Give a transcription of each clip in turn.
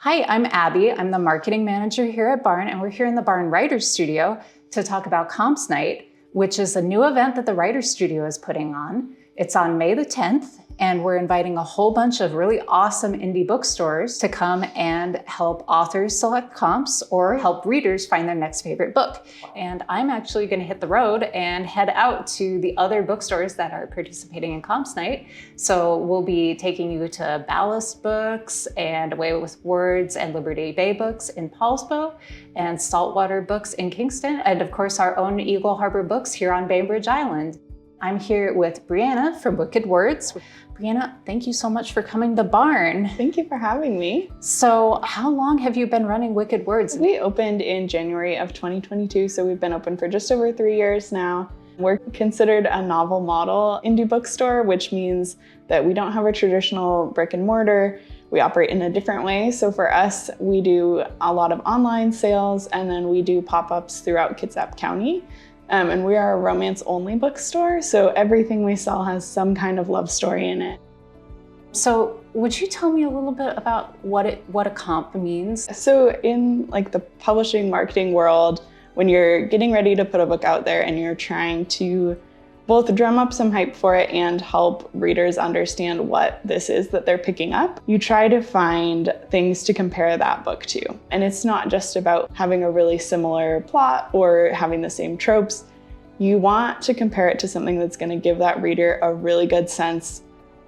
Hi, I'm Abby. I'm the marketing manager here at Barn, and we're here in the Barn Writers Studio to talk about Comps Night, which is a new event that the Writers Studio is putting on. It's on May the 10th, and we're inviting a whole bunch of really awesome indie bookstores to come and help authors select comps or help readers find their next favorite book. And I'm actually going to hit the road and head out to the other bookstores that are participating in Comps Night. So we'll be taking you to Ballast Books and Away with Words and Liberty Bay Books in Poulsbo and Saltwater Books in Kingston, and of course our own Eagle Harbor Books here on Bainbridge Island. I'm here with Briana from Wicked Words. Briana, thank you so much for coming to Barn. Thank you for having me. So how long have you been running Wicked Words? We opened in January of 2022, so we've been open for just over 3 years now. We're considered a novel model indie bookstore, which means that we don't have a traditional brick and mortar. We operate in a different way. So for us, we do a lot of online sales, and then we do pop-ups throughout Kitsap County. And we are a romance-only bookstore, so everything we sell has some kind of love story in it. So would you tell me a little bit about what a comp means? So in the publishing marketing world, when you're getting ready to put a book out there and you're trying to both drum up some hype for it and help readers understand what this is that they're picking up, you try to find things to compare that book to. And it's not just about having a really similar plot or having the same tropes. You want to compare it to something that's going to give that reader a really good sense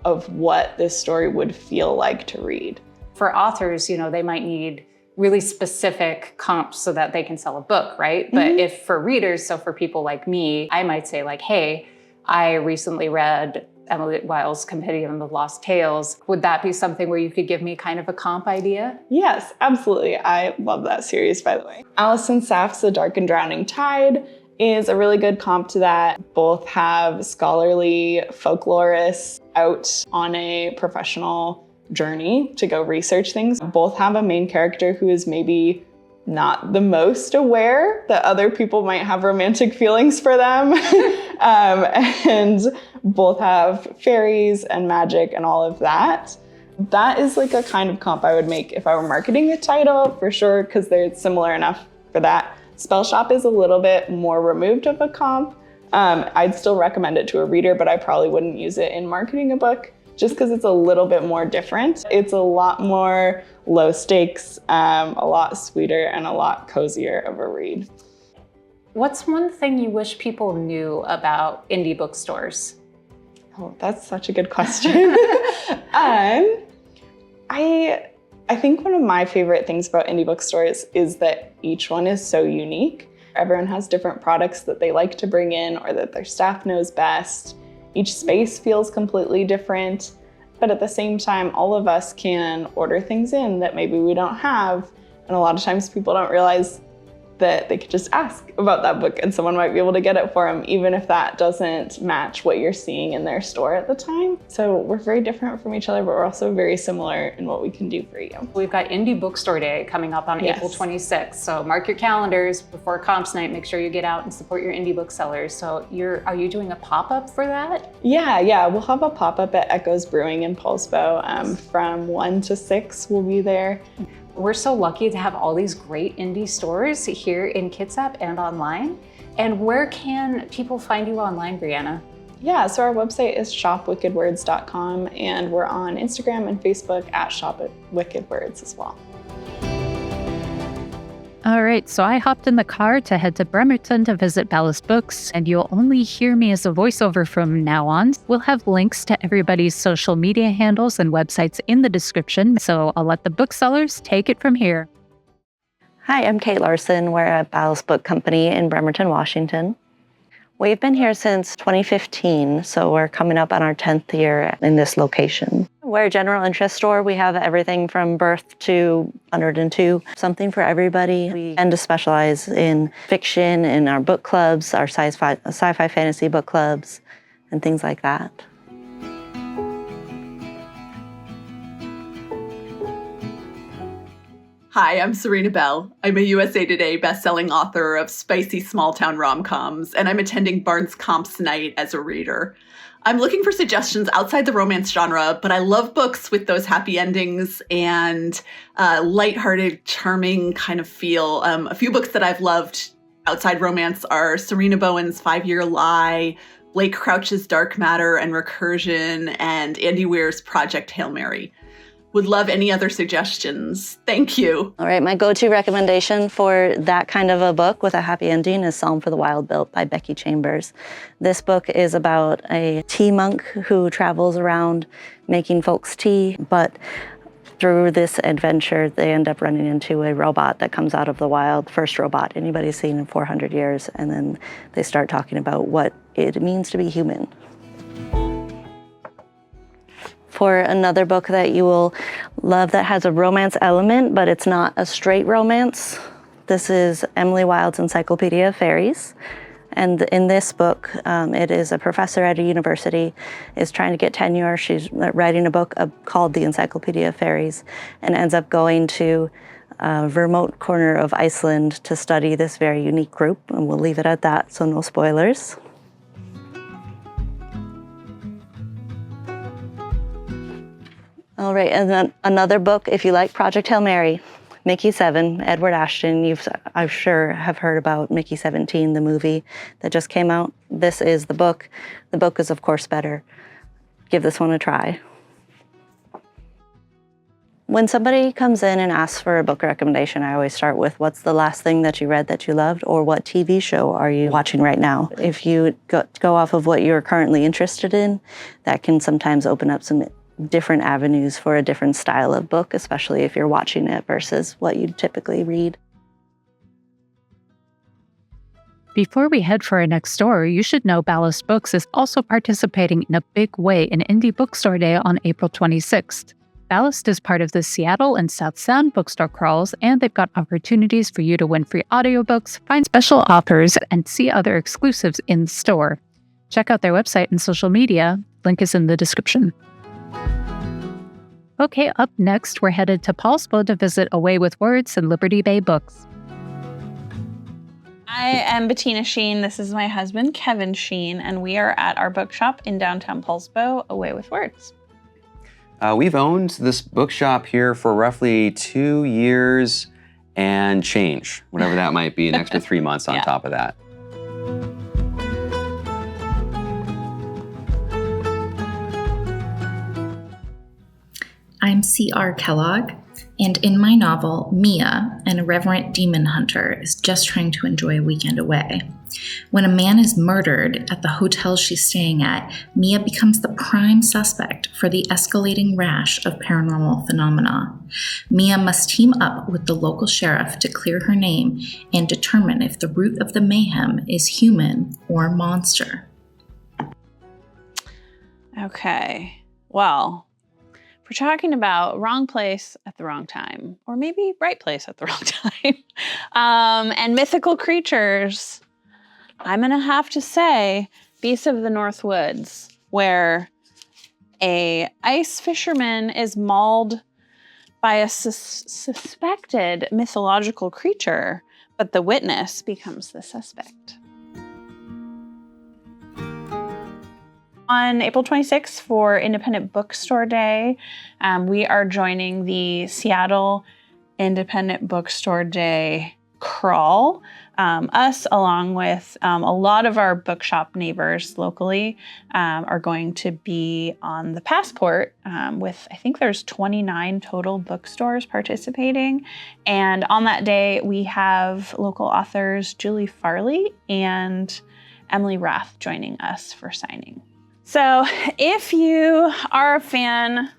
of what this story would feel like to read. For authors, they might need really specific comps so that they can sell a book, right? But if for readers, so for people like me, I might say hey, I recently read Emily Weil's Compendium of Lost Tales. Would that be something where you could give me kind of a comp idea? Yes, absolutely. I love that series, by the way. Alison Saff's The Dark and Drowning Tide is a really good comp to that. Both have scholarly folklorists out on a professional journey to go research things. Both have a main character who is maybe not the most aware that other people might have romantic feelings for them. And both have fairies and magic and all of that. That is a kind of comp I would make if I were marketing a title, for sure, because they're similar enough for that. Spell Shop is a little bit more removed of a comp. I'd still recommend it to a reader, but I probably wouldn't use it in marketing a book, just because it's a little bit more different. It's a lot more low stakes, a lot sweeter, and a lot cozier of a read. What's one thing you wish people knew about indie bookstores? Oh, that's such a good question. I think one of my favorite things about indie bookstores is that each one is so unique. Everyone has different products that they like to bring in or that their staff knows best. Each space feels completely different, but at the same time, all of us can order things in that maybe we don't have. And a lot of times people don't realize that they could just ask about that book and someone might be able to get it for them, even if that doesn't match what you're seeing in their store at the time. So we're very different from each other, but we're also very similar in what we can do for you. We've got Indie Bookstore Day coming up on April 26th. So mark your calendars before Comps Night. Make sure you get out and support your indie booksellers. So are you doing a pop-up for that? Yeah. We'll have a pop-up at Echoes Brewing in Poulsbo. From 1 to 6, we'll be there. We're so lucky to have all these great indie stores here in Kitsap and online. And where can people find you online, Briana? Yeah, so our website is shopwickedwords.com, and we're on Instagram and Facebook at shopwickedwords as well. All right, so I hopped in the car to head to Bremerton to visit Ballast Books, and you'll only hear me as a voiceover from now on. We'll have links to everybody's social media handles and websites in the description, so I'll let the booksellers take it from here. Hi, I'm Kate Larson. We're at Ballast Book Company in Bremerton, Washington. We've been here since 2015, so we're coming up on our 10th year in this location. We're a general interest store. We have everything from birth to 102, something for everybody. We tend to specialize in fiction in our book clubs, our sci-fi fantasy book clubs, and things like that. Hi, I'm Serena Bell. I'm a USA Today bestselling author of spicy small-town rom-coms, and I'm attending Barnes Comps Night as a reader. I'm looking for suggestions outside the romance genre, but I love books with those happy endings and lighthearted, charming kind of feel. A few books that I've loved outside romance are Serena Bowen's 5-Year Lie, Blake Crouch's Dark Matter and Recursion, and Andy Weir's Project Hail Mary. Would love any other suggestions. Thank you. All right, my go-to recommendation for that kind of a book with a happy ending is Psalm for the Wild Built by Becky Chambers. This book is about a tea monk who travels around making folks tea, but through this adventure, they end up running into a robot that comes out of the wild, first robot anybody's seen in 400 years, and then they start talking about what it means to be human. For another book that you will love that has a romance element, but it's not a straight romance, this is Emily Wilde's Encyclopedia of Fairies. And in this book, it is a professor at a university is trying to get tenure. She's writing a book called The Encyclopedia of Fairies and ends up going to a remote corner of Iceland to study this very unique group. And we'll leave it at that, so no spoilers. All right, and then another book, if you like Project Hail Mary, Mickey 7, Edward Ashton. I'm sure have heard about Mickey 17, the movie that just came out. This is the book. The book is, of course, better. Give this one a try. When somebody comes in and asks for a book recommendation, I always start with what's the last thing that you read that you loved, or what TV show are you watching right now? If you go off of what you're currently interested in, that can sometimes open up some different avenues for a different style of book, especially if you're watching it versus what you typically read. Before we head for our next story, you should know Ballast Books is also participating in a big way in Indie Bookstore Day on April 26th. Ballast is part of the Seattle and South Sound bookstore crawls, and they've got opportunities for you to win free audiobooks, find special offers, and see other exclusives in the store. Check out their website and social media. Link is in the description. Okay, up next, we're headed to Poulsbo to visit Away with Words and Liberty Bay Books. I am Bettina Sheen. This is my husband, Kevin Sheen, and we are at our bookshop in downtown Poulsbo, Away with Words. We've owned this bookshop here for roughly 2 years and change, whatever that might be, an extra 3 months on top of that. I'm C.R. Kellogg, and in my novel, Mia, an irreverent demon hunter, is just trying to enjoy a weekend away. When a man is murdered at the hotel she's staying at, Mia becomes the prime suspect for the escalating rash of paranormal phenomena. Mia must team up with the local sheriff to clear her name and determine if the root of the mayhem is human or monster. Okay, well, we're talking about wrong place at the wrong time, or maybe right place at the wrong time, and mythical creatures. I'm gonna have to say Beasts of the North Woods, where a ice fisherman is mauled by a suspected mythological creature, but the witness becomes the suspect. On April 26th for Independent Bookstore Day, we are joining the Seattle Independent Bookstore Day crawl. Us, along with a lot of our bookshop neighbors locally, are going to be on the Passport with, I think there's 29 total bookstores participating. And on that day, we have local authors Julie Farley and Emily Rath joining us for signing. So if you are a fan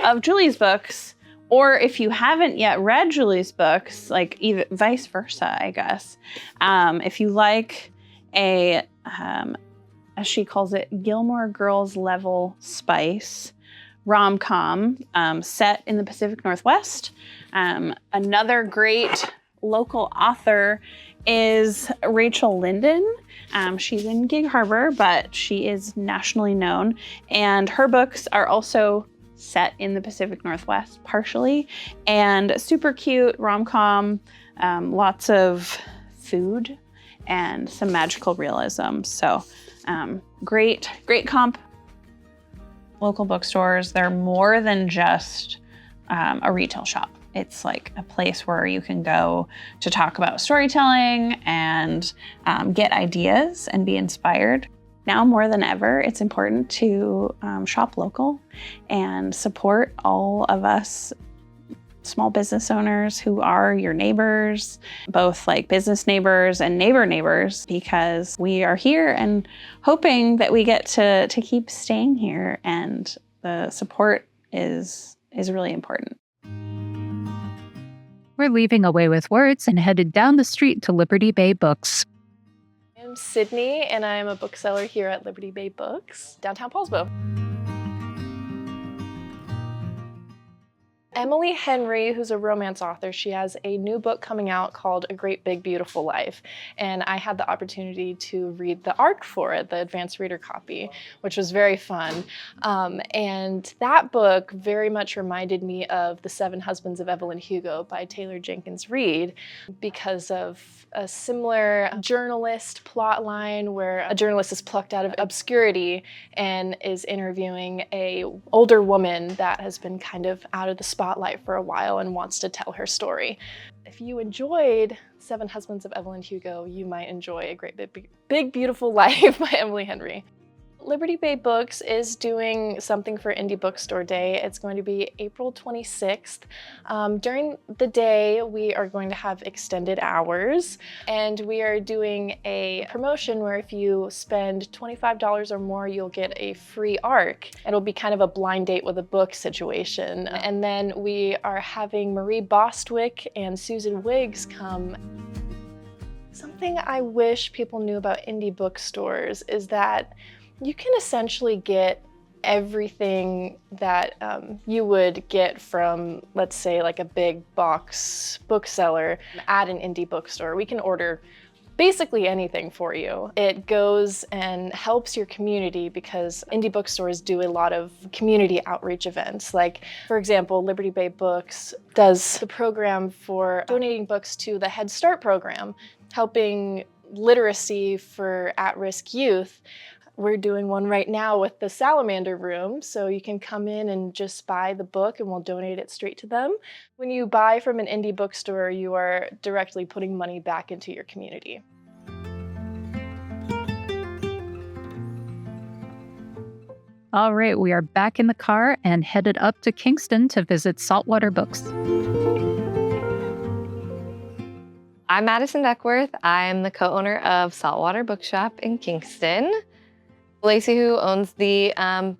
of Julie's books, or if you haven't yet read Julie's books, like even vice versa, I guess, if you like a, as she calls it, Gilmore Girls level spice rom-com set in the Pacific Northwest, another great local author is Rachel Linden. She's in Gig Harbor, but she is nationally known, and her books are also set in the Pacific Northwest partially, and super cute rom-com, lots of food and some magical realism. So great comp Local bookstores, they're more than just a retail shop. It's like a place where you can go to talk about storytelling and get ideas and be inspired. Now more than ever, it's important to shop local and support all of us small business owners who are your neighbors, both like business neighbors and neighbors, because we are here and hoping that we get to keep staying here, and the support is really important. We're leaving Away with Words and headed down the street to Liberty Bay Books. I'm Sydney, and I'm a bookseller here at Liberty Bay Books, downtown Poulsbo. Emily Henry, who's a romance author, she has a new book coming out called A Great Big Beautiful Life. And I had the opportunity to read the ARC for it, the advanced reader copy, which was very fun. And that book very much reminded me of The Seven Husbands of Evelyn Hugo by Taylor Jenkins Reid, because of a similar journalist plot line where a journalist is plucked out of obscurity and is interviewing an older woman that has been kind of out of the spotlight for a while and wants to tell her story. If you enjoyed Seven Husbands of Evelyn Hugo, you might enjoy A Great Big Beautiful Life by Emily Henry. Liberty Bay Books is doing something for Indie Bookstore Day. It's going to be April 26th. During the day, we are going to have extended hours, and we are doing a promotion where if you spend $25 or more, you'll get a free ARC. It'll be kind of a blind date with a book situation. And then we are having Marie Bostwick and Susan Wiggs come. Something I wish people knew about indie bookstores is that you can essentially get everything that you would get from, let's say, like a big box bookseller at an indie bookstore. We can order basically anything for you. It goes and helps your community because indie bookstores do a lot of community outreach events. Like, for example, Liberty Bay Books does the program for donating books to the Head Start program, helping literacy for at-risk youth. We're doing one right now with the Salamander Room, so you can come in and just buy the book and we'll donate it straight to them. When you buy from an indie bookstore, you are directly putting money back into your community. All right, we are back in the car and headed up to Kingston to visit Saltwater Books. I'm Madison Duckworth. I'm the co-owner of Saltwater Bookshop in Kingston. Lacey, who owns the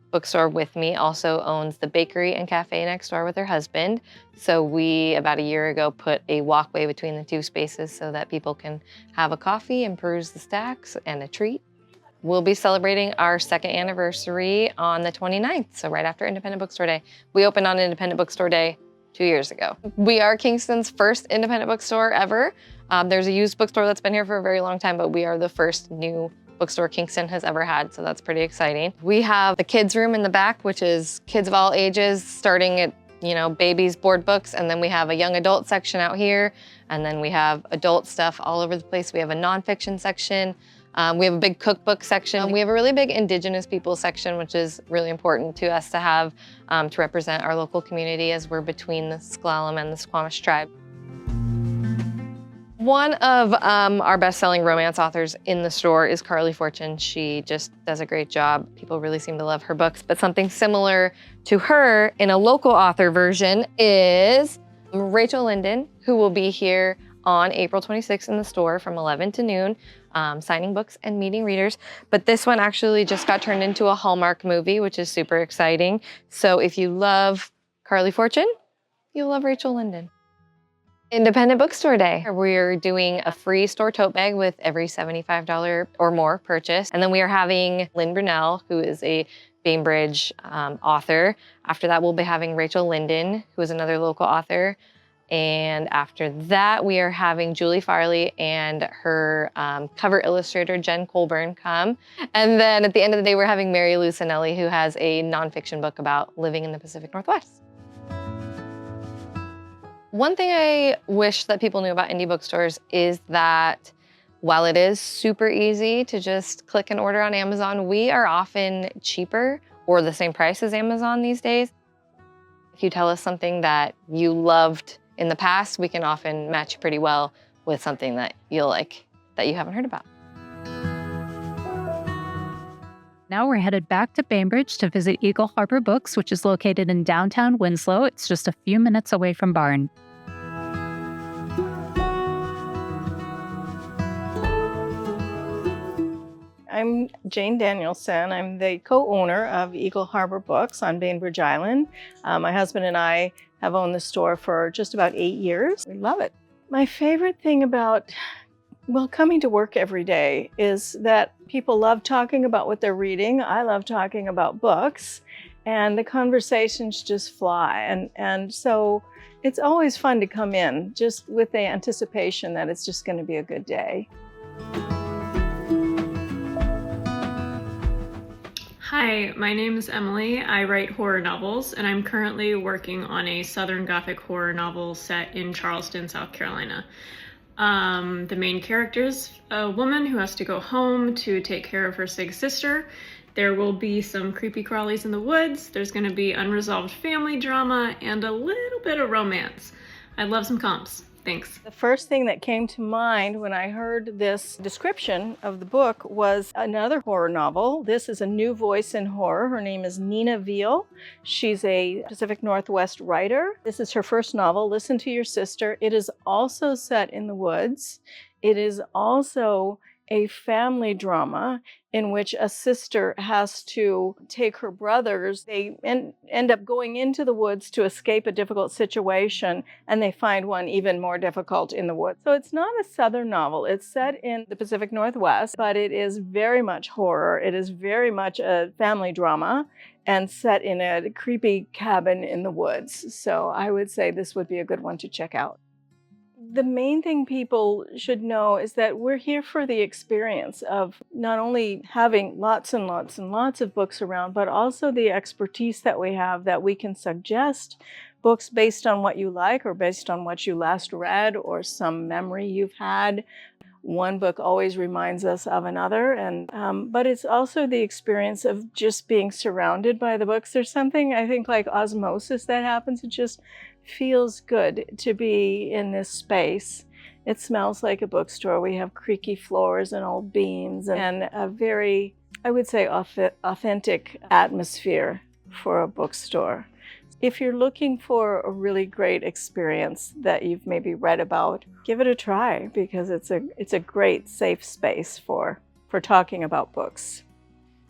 bookstore with me, also owns the bakery and cafe next door with her husband. So we, about a year ago, put a walkway between the two spaces so that people can have a coffee and peruse the stacks and a treat. We'll be celebrating our second anniversary on the 29th, so right after Independent Bookstore Day. We opened on Independent Bookstore Day 2 years ago. We are Kingston's first independent bookstore ever. There's a used bookstore that's been here for a very long time, but we are the first new bookstore Kingston has ever had, so that's pretty exciting. We have the kids room in the back, which is kids of all ages, starting at, babies, board books, and then we have a young adult section out here, and then we have adult stuff all over the place. We have a nonfiction section. We have a big cookbook section. We have a really big Indigenous people section, which is really important to us to have to represent our local community as we're between the S'Klallam and the Squamish tribe. One of our best-selling romance authors in the store is Carly Fortune. She just does a great job. People really seem to love her books. But something similar to her in a local author version is Rachel Linden, who will be here on April 26th in the store from 11 to noon, signing books and meeting readers. But this one actually just got turned into a Hallmark movie, which is super exciting. So if you love Carly Fortune, you'll love Rachel Linden. Independent Bookstore Day. We're doing a free store tote bag with every $75 or more purchase. And then we are having Lynn Brunell, who is a Bainbridge author. After that, we'll be having Rachel Linden, who is another local author. And after that, we are having Julie Farley and her cover illustrator, Jen Colburn, come. And then at the end of the day, we're having Mary Lou Sinelli, who has a nonfiction book about living in the Pacific Northwest. One thing I wish that people knew about indie bookstores is that while it is super easy to just click an order on Amazon, we are often cheaper or the same price as Amazon these days. If you tell us something that you loved in the past, we can often match pretty well with something that you'll like that you haven't heard about. Now we're headed back to Bainbridge to visit Eagle Harbor Books, which is located in downtown Winslow. It's just a few minutes away from Barn. I'm Jane Danielson. I'm the co-owner of Eagle Harbor Books on Bainbridge Island. My husband and I have owned the store for just about 8 years. We love it. My favorite thing about coming to work every day is that people love talking about what they're reading. I love talking about books, and the conversations just fly. And so it's always fun to come in just with the anticipation that it's just going to be a good day. Hi, my name is Emily. I write horror novels, and I'm currently working on a Southern Gothic horror novel set in Charleston, South Carolina. The main character is a woman who has to go home to take care of her sick sister. There will be some creepy crawlies in the woods. There's going to be unresolved family drama and a little bit of romance. I'd love some comps. Thanks. The first thing that came to mind when I heard this description of the book was another horror novel. This is a new voice in horror. Her name is Nina Veal. She's a Pacific Northwest writer. This is her first novel, Listen to Your Sister. It is also set in the woods. It is also a family drama in which a sister has to take her brothers. They end up going into the woods to escape a difficult situation, and they find one even more difficult in the woods. So it's not a Southern novel. It's set in the Pacific Northwest, but it is very much horror. It is very much a family drama and set in a creepy cabin in the woods. So I would say this would be a good one to check out. The main thing people should know is that we're here for the experience of not only having lots and lots and lots of books around, but also the expertise that we have, that we can suggest books based on what you like or based on what you last read or some memory you've had. One book always reminds us of another, but it's also the experience of just being surrounded by the books. There's something, I think, like osmosis that happens. It just feels good to be in this space. It smells like a bookstore. We have creaky floors and old beams and a very, I would say, authentic atmosphere for a bookstore. If you're looking for a really great experience that you've maybe read about, give it a try, because it's a great safe space for talking about books.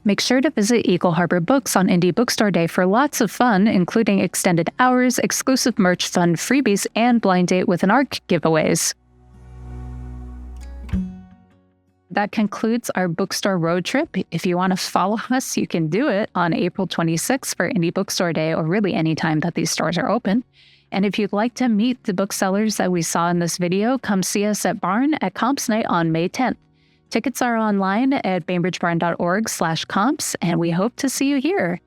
Make sure to visit Eagle Harbor Books on Indie Bookstore Day for lots of fun, including extended hours, exclusive merch, fun freebies, and blind date with an ARC giveaways. That concludes our bookstore road trip. If you want to follow us, you can do it on April 26th for Indie Bookstore Day, or really any time that these stores are open. And if you'd like to meet the booksellers that we saw in this video, come see us at Barn at Comps Night on May 10th. Tickets are online at bainbridgebarn.org/comps, and we hope to see you here.